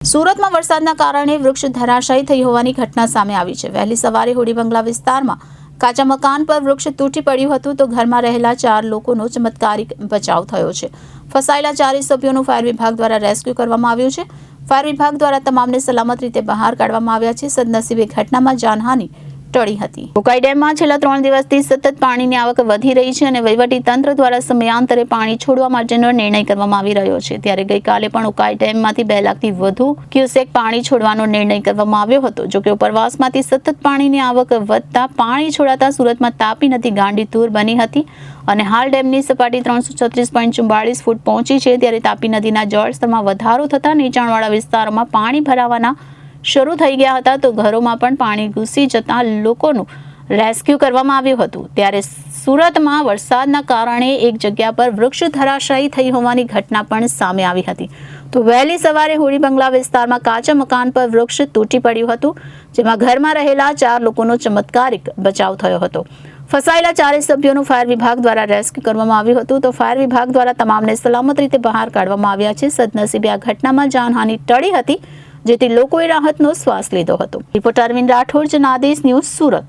સુરતમાં વરસાદના કારણે વૃક્ષ ધરાશાયી થઈ હોવાની ઘટના સામે આવી છે। વહેલી સવારે હોડી બંગલા વિસ્તારમાં કાચા મકાન પર વૃક્ષ તૂટી પડ્યું હતું તો ઘરમાં રહેલા 4 લોકોનો ચમત્કારિક બચાવ થયો છે। ફસાયેલા 4 સભ્યોનું ફાયર વિભાગ દ્વારા રેસ્ક્યુ કરવામાં આવ્યું છે। ફાયર વિભાગ દ્વારા તમામને સલામત રીતે બહાર કાઢવામાં આવ્યા છે। સદનસીબે ઘટનામાં જાનહાનિ ટળી હતી। ઉકાઈ ડેમમાં છેલ્લા 3 દિવસથી સતત પાણીની આવક વધી રહી છે અને વહીવટી તંત્ર દ્વારા સમયાંતરે પાણી છોડવા માટેનો નિર્ણય કરવામાં આવી રહ્યો છે। ત્યારે ગઈકાલે પણ ઉકાઈ ડેમમાંથી 2 લાખથી વધુ ક્યુસેક પાણી છોડવાનો નિર્ણય કરવામાં આવ્યો હતો। જો કે ઉપરવાસમાંથી સતત પાણીની આવક વધતા પાણી છોડાતા સુરતમાં તાપી નદી ગાંડીતુર બની હતી અને હાલ ડેમની સપાટી 336.44 ફૂટ પહોંચી છે। ત્યારે તાપી નદીના જળસ્તરમાં વધારો થતા નીચાણવાળા વિસ્તારોમાં પાણી ભરાવાના શરૂ થઈ ગયા હતા તો ઘરોમાં પણ પાણી ઘૂસી જતા લોકોનું રેસ્ક્યુ કરવામાં આવ્યું હતું। ત્યારે સુરતમાં વરસાદના કારણે એક જગ્યા પર વૃક્ષ ધરાશાયી થઈ હોવાની ઘટના પણ સામે આવી હતી। તો વહેલી સવારે હોડી બંગલા વિસ્તારમાં કાચા મકાન પર વૃક્ષ તૂટી પડ્યું હતું જેમાં ઘરમાં રહેલા 4 લોકોનો ચમત્કારિક બચાવ થયો હતો। ફસાયેલા 4 સભ્યોનું ફાયર વિભાગ દ્વારા રેસ્ક્યુ કરવામાં આવ્યું હતું તો ફાયર વિભાગ દ્વારા તમામને સલામત રીતે બહાર કાઢવામાં આવ્યા છે। સદનસીબે આ ઘટનામાં જાનહાનિ ટળી હતી જેથી લોકોએ રાહતનો શ્વાસ લીધો હતો। Reporter Arvind Rathod, Janadesh news, Surat.